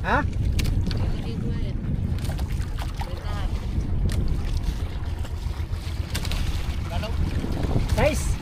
Ha? Guys.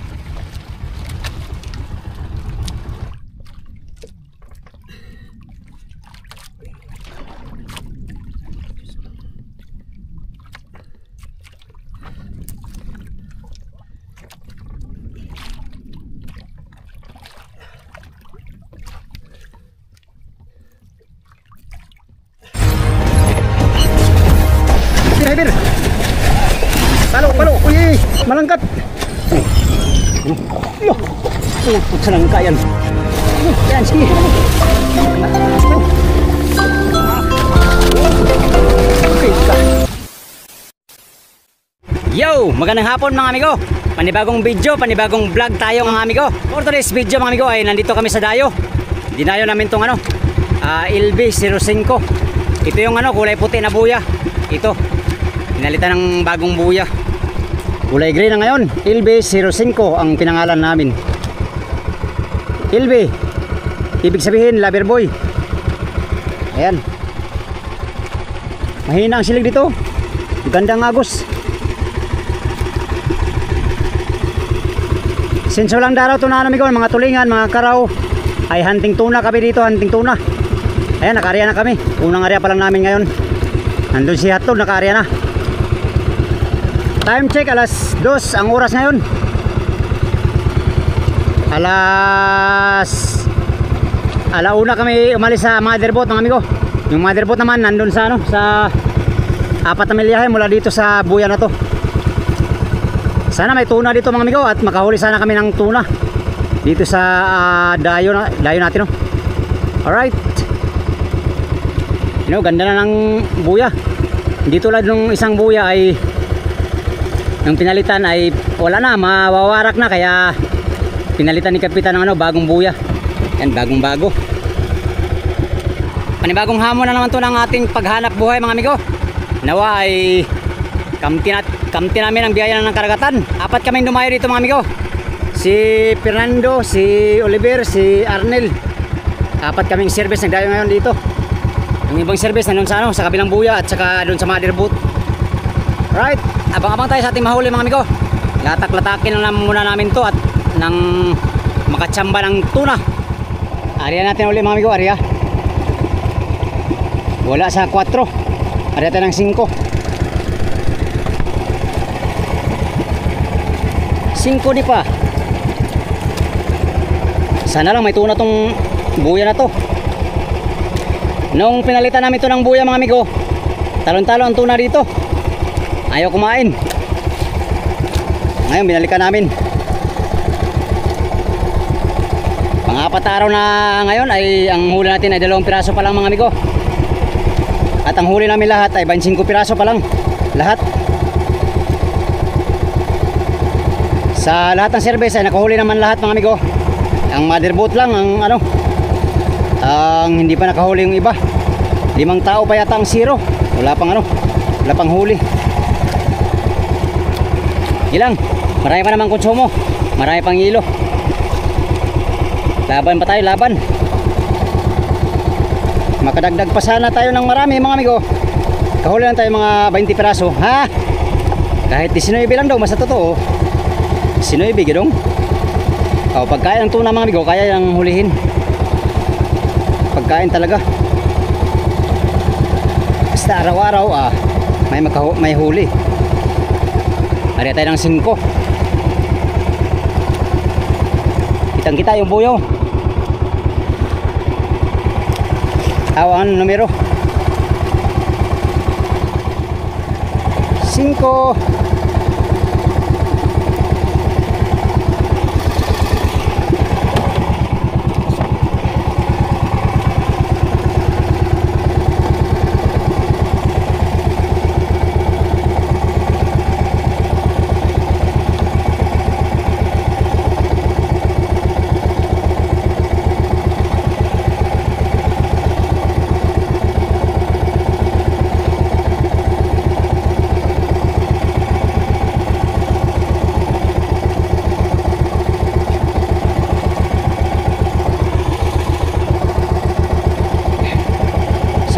Driver. Palo. Uy, malangkat. Yo. Put sa langka yan. Yan, sige. Okay ka. Yo, magandang hapon mga amigo. Panibagong video, panibagong vlog tayo mga amigo. For today's video mga amigo ay nandito kami sa Dayo. Dinayo namin tong LB05. Ito yung kulay puti na buya. Ito. Pinalitan ng bagong buya. Kulay gray na ngayon. LB05 ang pinangalan namin. LB, ibig sabihin lover boy. Ayan. Mahina ang silig dito. Gandang agos. Since walang daraw to na amigo, mga tulingan, mga karaw, ay hunting tuna kami dito, hunting tuna. Ayan, naka-area na kami. Unang area pa lang namin ngayon. Nandun si Hatod, naka-area na. Time check, alas 2 ang oras ngayon. Alauna kami umalis sa motherboat mga amigo. Yung motherboat naman nandun sa sa 4 na milyahe mula dito sa buya na to. Sana may tuna dito mga amigo at makahuli sana kami ng tuna dito sa dayo natin Alright. Ganda na ng buya. Hindi tulad nung isang buya ay yung pinalitan ay wala na, mawawarak na, kaya pinalitan ni Kapitan ng bagong buya. Yan, bagong bago. Panibagong hamon na naman to ng ating paghanap buhay mga amigo. Nawa ay kamti namin ang biyaya ng karagatan. 4 kaming dumayo dito mga amigo. Si Fernando, si Oliver, si Arnel. 4 kaming service nagdayo ngayon dito. Yung ibang service nandun sa kabilang buya at saka doon sa motherboat. Right, abang-abang tayo sa ating mahuli mga amigo. Latak-latakin lang muna namin to at nang makatsamba ng tuna. Area natin ulit mga amigo, area. Wala sa 4. Area tayo ng 5. 5 di pa. Sana lang may tuna tong buya na to. Nung pinalitan namin to ng buya mga amigo, talon-talon ang tuna dito. Ayaw kumain. Ngayon binalikan namin. Pang-4 araw na ngayon ay ang huli natin ay 2 piraso pa lang mga amigo. At ang huli namin lahat ay 25 piraso pa lang. Lahat. Sa lahat ng service ay nakahuli naman lahat mga amigo. Ang motherboat lang ang ang hindi pa nakahuli yung iba. 5 tao pa yata ang zero. Wala pang huli. Ilang, marami pa naman konsumo. Marami pang hilo. Laban pa tayo, laban. Makadagdag pa sana tayo ng marami mga amigo. Kahuli lang tayo mga 20 piraso. Ha? Kahit 19 lang daw, mas totoo. 19 gidong. Pagkain ng tuna mga amigo, kaya yung hulihin. Pagkain talaga. Basta araw-araw may huli. Ari tayo ng 5. Kitang-kita yung buyo. Awan numero 5.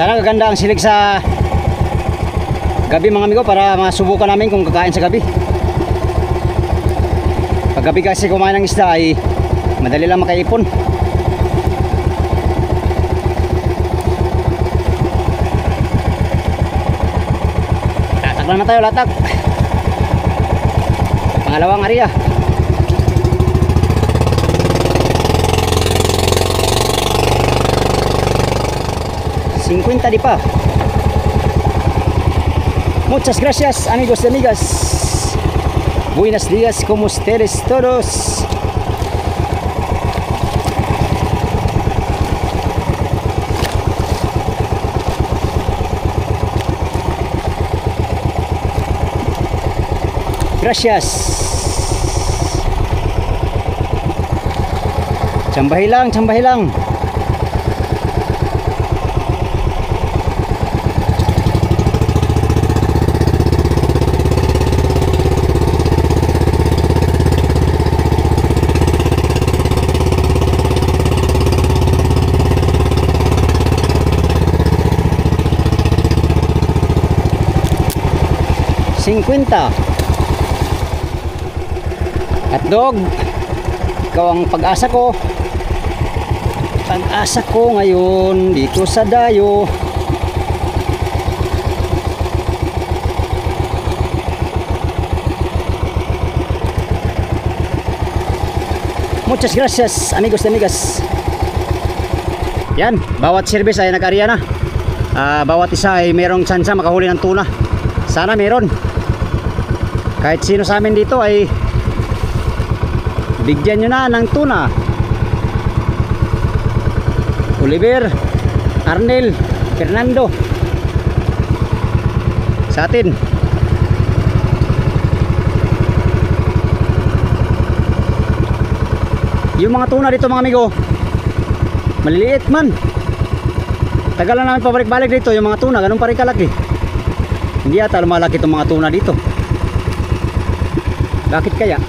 Sana gaganda ang silig sa gabi mga amigo, para masubukan namin kung kakain sa gabi. Pag gabi kasi kumain ng isda ay madali lang makaipon. Latak naman tayo, latak. Pangalawang area. Di pa. Muchas gracias amigos y amigas. Buenos días, como ustedes todos. Gracias. Cambahay lang, cambahay lang. Hotdog, ikaw ang pag-asa ko. Pag-asa ko ngayon dito sa Dayo. Muchas gracias amigos y amigas. Yan, bawat service ay nag-area na. Bawat isa ay merong tsansa makahuli ng tuna. Sana meron. Kahit sino sa amin dito ay bigyan nyo na ng tuna. Oliver, Arnel, Fernando, sa atin. Yung mga tuna dito mga amigo, maliliit man. Tagal na namin pabalik-balik dito. Yung mga tuna, ganun pa rin kalaki. Hindi ata lumalaki itong mga tuna dito. Bakit kaya?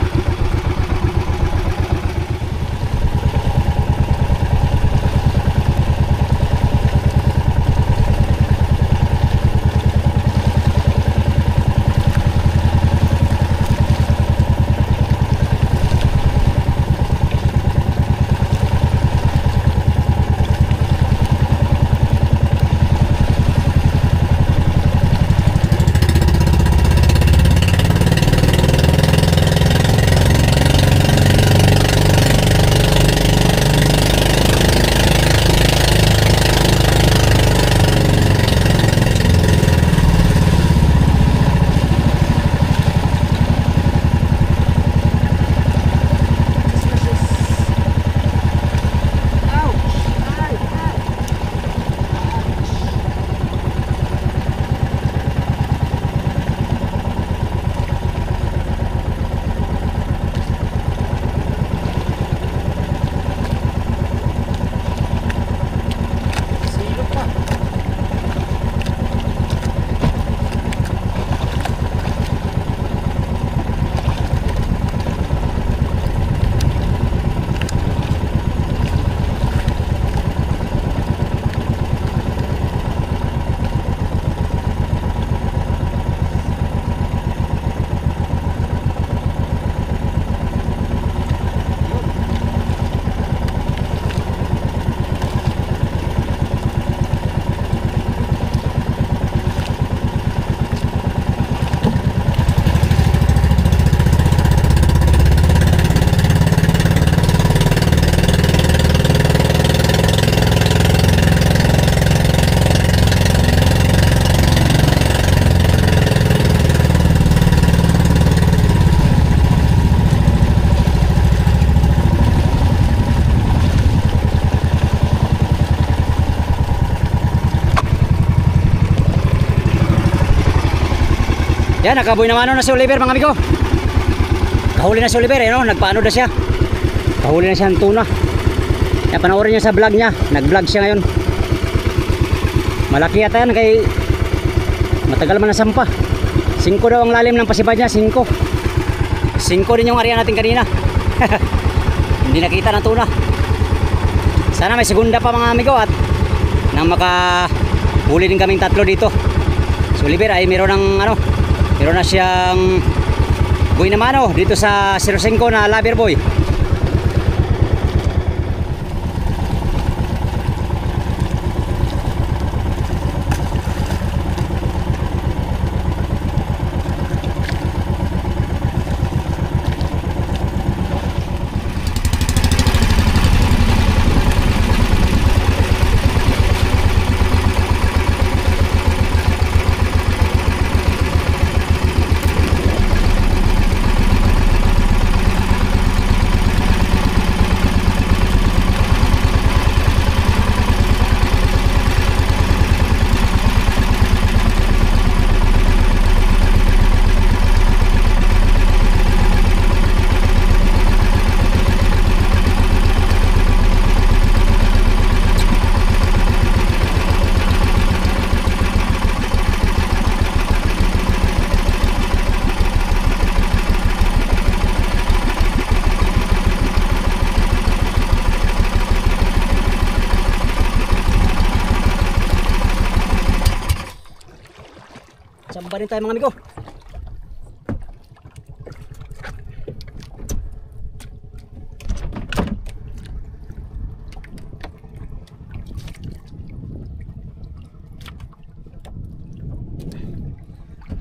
Yan, nakaboy naman na si Oliver mga amigo. Kahuli na si Oliver, no? Nagpaano na siya. Kahuli na siya ng tuna. Yan, panoorin niyo sa vlog niya. Nag-vlog siya ngayon. Malaki yata yan kay matagal man na sampa. 5 daw ang lalim ng pasibad niya, 5. 5 din yung area natin kanina. Hindi nakita ng tuna. Sana may segunda pa mga amigo at nang huli din kaming tatlo dito. Si Oliver ay meron ng ano, meron na siyang buhay na mano dito sa 05 na lover boy. Samba rin tayo mga amigo.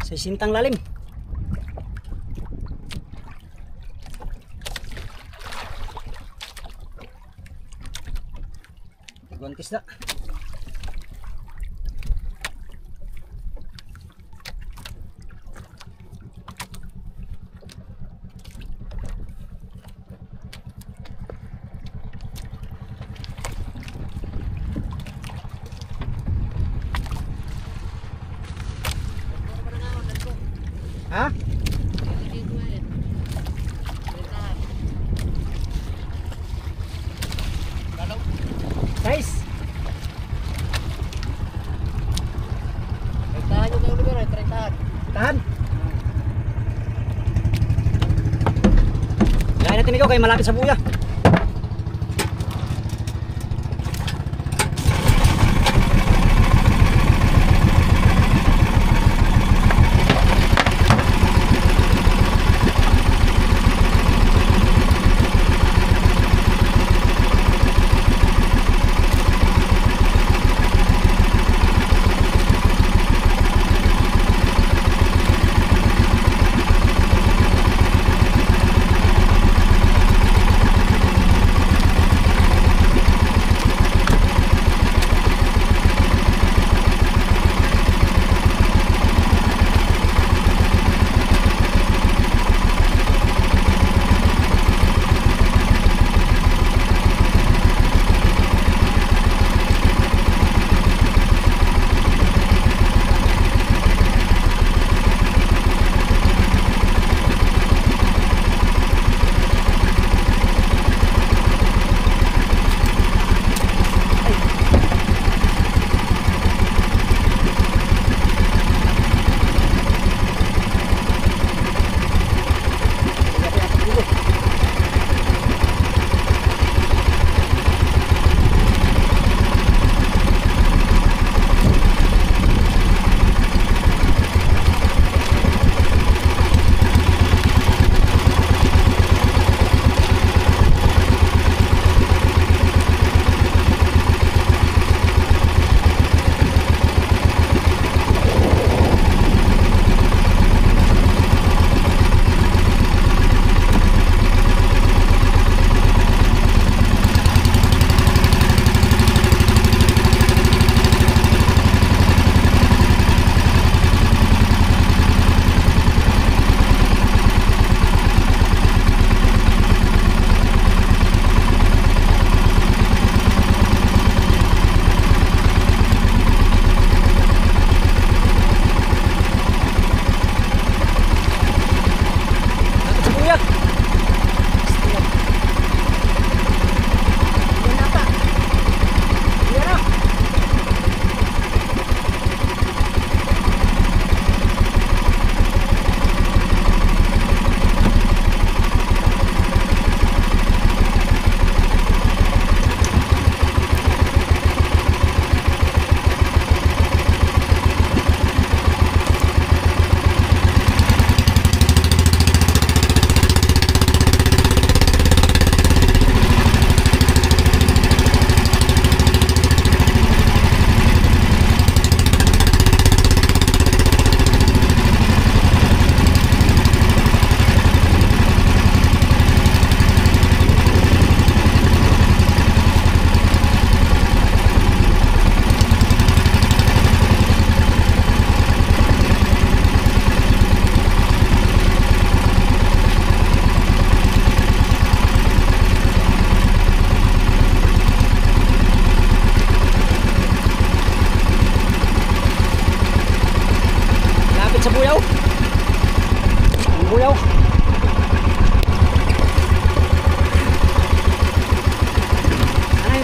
Sa sintang lalim. Guantis na. Ha? Guys. Tahan yung kayo lugar, tahan. Tahan. Lain natin ikaw kay malapit sa buya.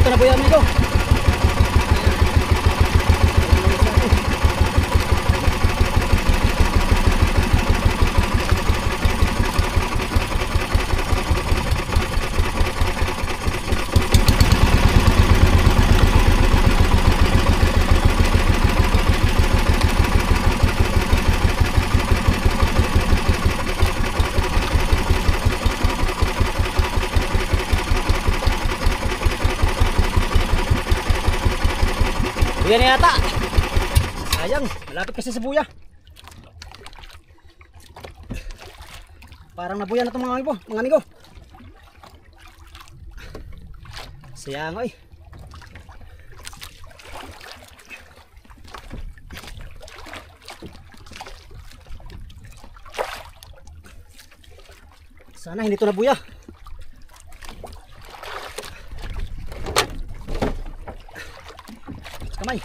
dito na buya amigo. Buya na yata. Sayang, malapit kasi sa buya. Parang nabuya na itong mga amigo. Sayang oy. Sana hindi ito nabuya. Kamay.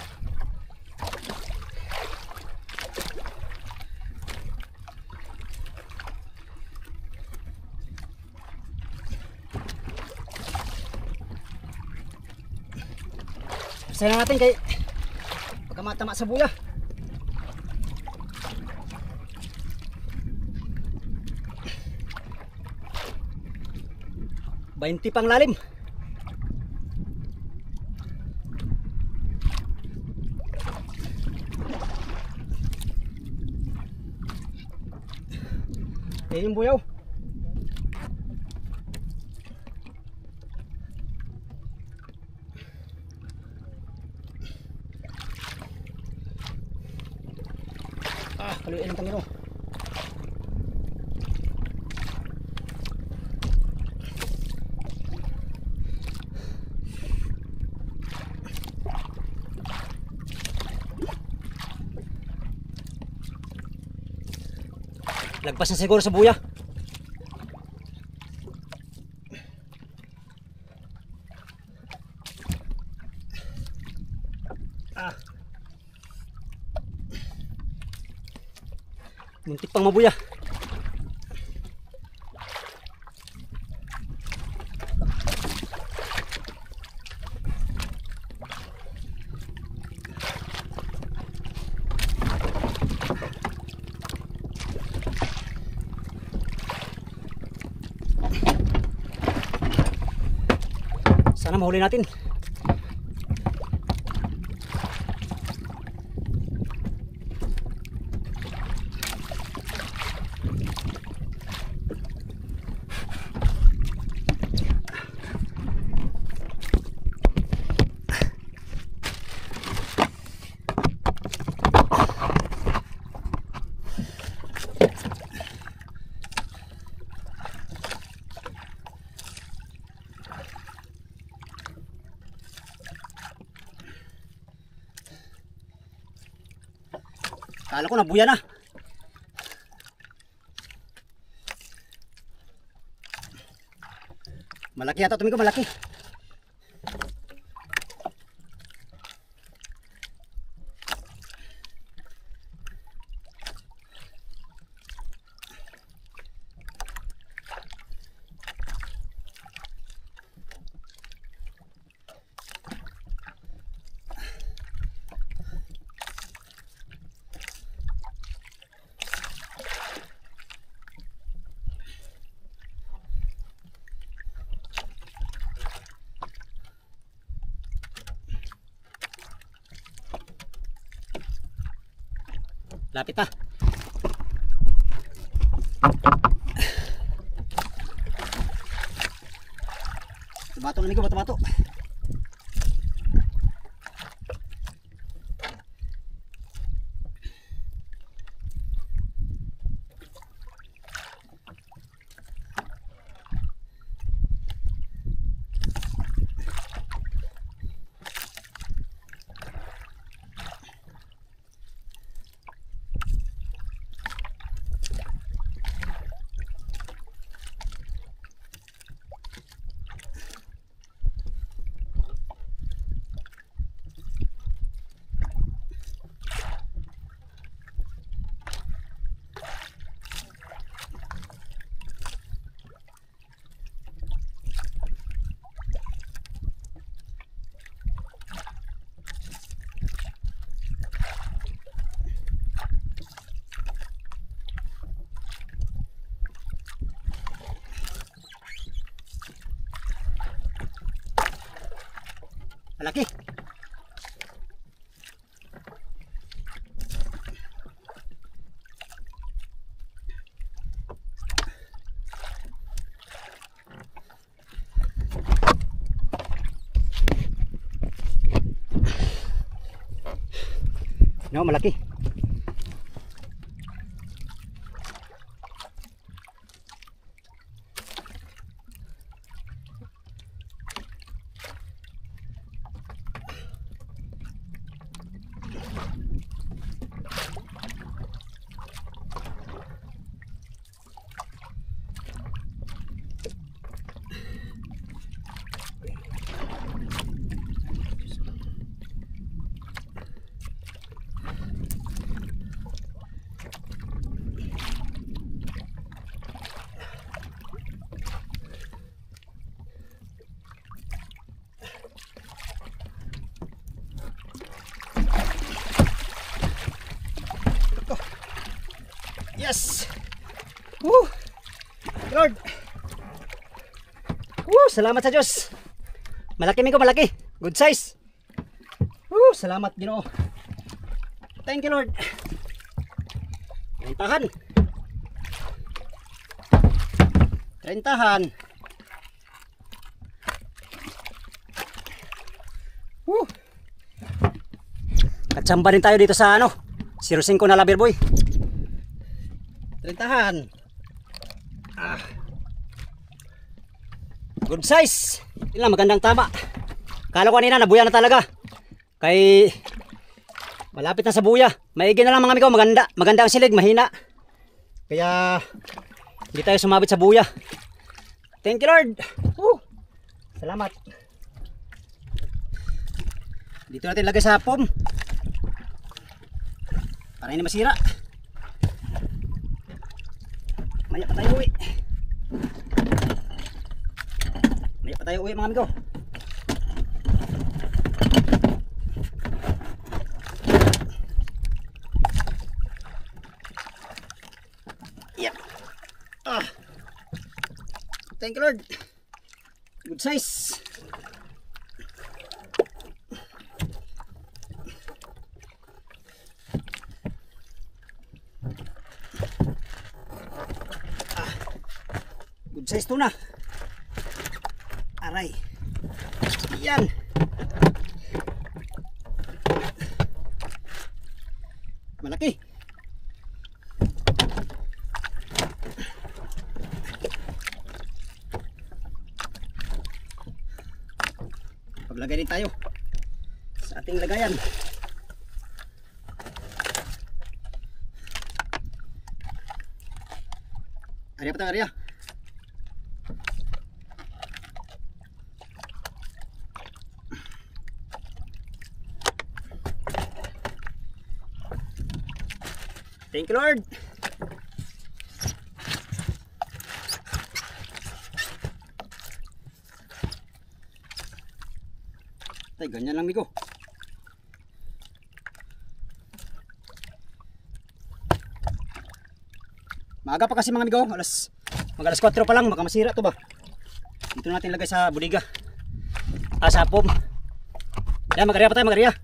Sayang natin kay pagka matama sa buya. Bainti pang lalim. Yan yung buyaw. Kaluin ang tangino. Lagpas na siguro sa buya. Muntik pang mabuya. Sana mahuli natin. Kala ko nabuya na. Malaki yata tumingin ko, malaki. Lapit na. Tumato na amigo, tumato. Malaki. No, malaki. Yes! Woo! Lord! Woo! Salamat sa Diyos! Malaki Migo, malaki! Good size! Woo! Salamat Ginoo! Thank you Lord! Trentahan! Trentahan! Woo! Katsamba rin tayo dito sa 05 na Labir Boy. Trentahan. Good size. Yun lang, magandang tama. Kala ko kanina nabuya na talaga. Kay malapit na sa buya. Maigi na lang mga amigo, maganda ang silig, mahina. Kaya hindi tayo sumabit sa buya. Thank you Lord. Salamat. Dito natin lagay sa pom para hindi masira. Maya pa tayo uwi. Maya pa tayo uwi mga amigo. Yep. Thank you Lord. Good size. Good size tuna. Aray. Yan. Malaki. Paglagay din tayo sa ating lagayan. Ariya pa tayo, ariya. Thank you Lord. Tay, ganyan lang Migo. Maaga pa kasi mga amigo, alas 4 pa lang, baka masira to ba. Dito natin lagay sa budiga. Sa pom. Yan, mag-area pa tayo, mag-area.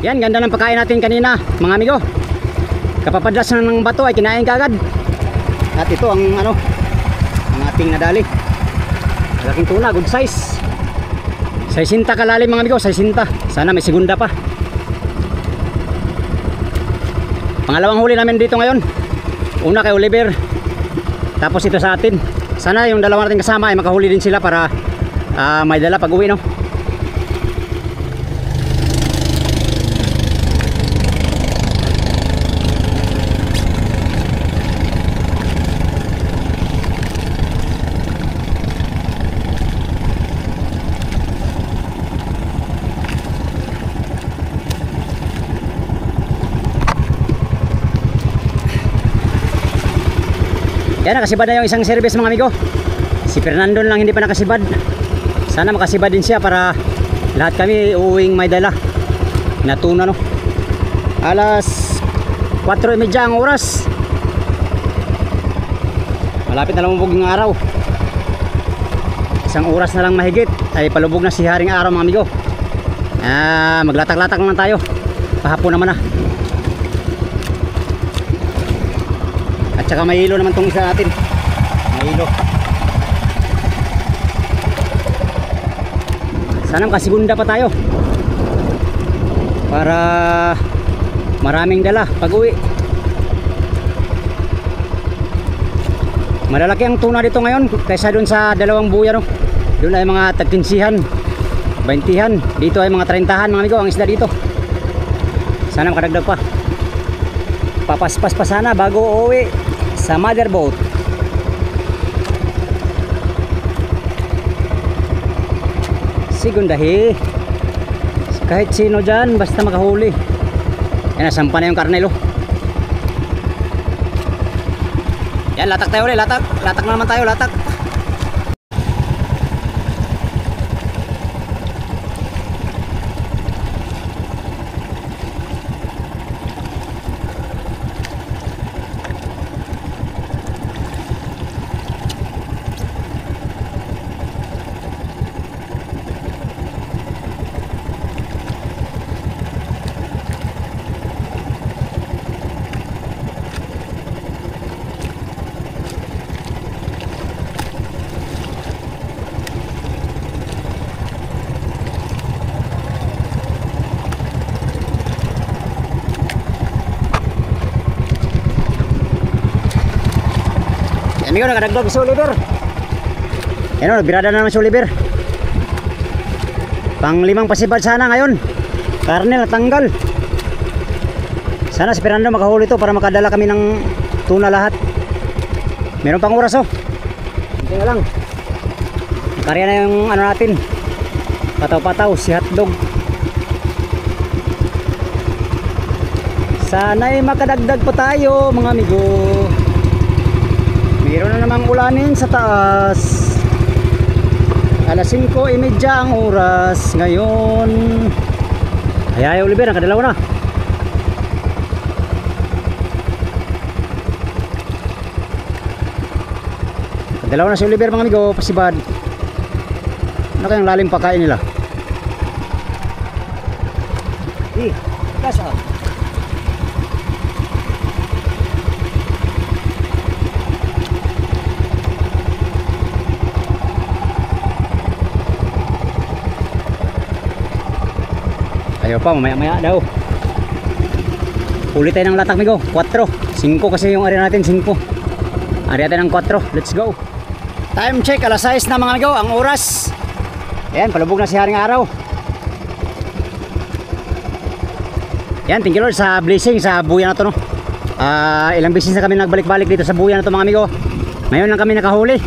Yan, ganda ng pagkain natin kanina mga amigo. Kapapadlas na ng bato ay kinain kaagad. At ito ang ano, ang ating nadali. Malaking tuna, good size. 60 kalalim mga amigo, 60. Sana may segunda pa. Pangalawang huli namin dito ngayon. Una kay Oliver, tapos ito sa atin. Sana yung dalawa natin kasama ay makahuli din sila para may dala pag uwi, no? Yan, nakasibad na yung isang service mga amigo. Si Fernando lang hindi pa nakasibad. Sana makasibad din siya para lahat kami uuwing may dala na tuna, no? Alas 4:30 ang oras. Malapit na lumubog yung araw. Isang oras na lang mahigit ay palubog na si Haring Araw mga amigo. Maglatak-latak naman tayo. Pahapon naman na. At saka may hilo naman tong isa natin. May hilo. Sana makasigunda pa tayo para maraming dala pag uwi. Malalaki ang tuna dito ngayon kaysa dun sa dalawang buya, no? Doon ay mga tag-15han, 20han. Dito ay mga 30han mga amigo ang isda dito. Sana makadagdag pa. Papaspas pa sana bago uwi sa mother boat. Sigundahi kahit sino dyan basta makahuli. Yan, nasampa na yung karnel, oh. Yan, latak tayo ulit, latak na naman tayo, latak. Amigo, nakadagdag si Oliver. Yan o, nagbirada na naman si Oliver. Pang 5 pasibad sana ngayon. Karnel natanggal. Sana si Fernando makahuli to para makadala kami ng tuna lahat. Meron pang oras, oh. Hindi nga lang. Karya na yung ano natin. Pataw-pataw, si hotdog. Sana'y makadagdag pa tayo mga amigo. Meron na namang ulanin sa taas. Alas 5:30 ang oras ngayon. Ay Oliver, nakadalawa na. Nakadalawa na si Oliver mga amigo, pasibad. Ano kayang lalim pakain nila? Kasa. Ayaw pa, mamaya-maya daw. Huli tayo ng latak, amigo. 4. 5 kasi yung area natin, 5. Area tayo ng 4. Let's go. Time check, alas 6 na mga amigo. Ang oras. Ayan, palubog na si Haring Araw. Yan, thank you Lord sa blessing sa buya na to, no? Ilang beses na kami nagbalik-balik dito sa buya na to mga amigo. Ngayon lang kami nakahuli.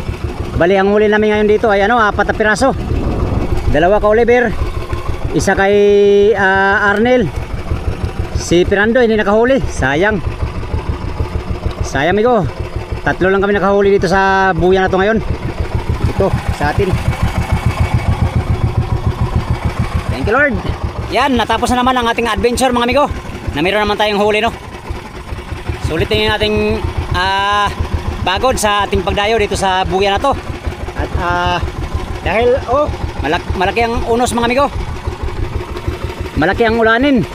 Bali, ang huli namin ngayon dito ay 4 na piraso. 2 ka Oliver, 1 kay Arnel. Si Fernando hindi nakahuli. Sayang amigo. 3 lang kami nakahuli dito sa buya na to ngayon. Ito sa atin. Thank you Lord. Yan, natapos na naman ang ating adventure mga amigo. Na meron naman tayong huli, no? Sulitin nating bagod sa ating pagdayo dito sa buya na to. At dahil malaki ang unos mga amigo, malaki ang ulanin,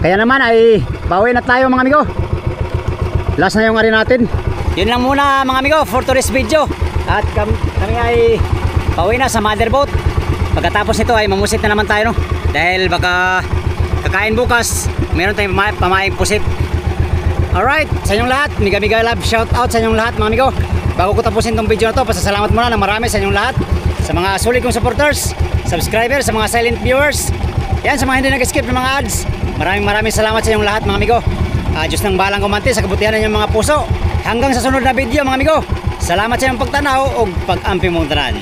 Kaya naman ay pauwi na tayo mga amigo. Last na yung ari natin. Yun lang muna mga amigo for today's video. At kami ay pauwi na sa mother boat. Pagkatapos nito ay mamusit na naman tayo, no? Dahil baka kakain bukas, meron tayong pamaing pusit. Alright, sa inyong lahat, miga love, shout out sa inyong lahat mga amigo. Bago ko tapusin tong video na to, pasasalamat muna ng marami sa inyong lahat. Sa mga solid kong supporters, subscribers, sa mga silent viewers, yan, sa mga hindi nag-skip ng mga ads. Maraming salamat sa inyong lahat mga amigo. Diyos nang balang kumanti sa kabutihan ng inyong mga puso. Hanggang sa sunod na video mga amigo. Salamat sa inyong pagtanaw o pag-ampi mong tanan.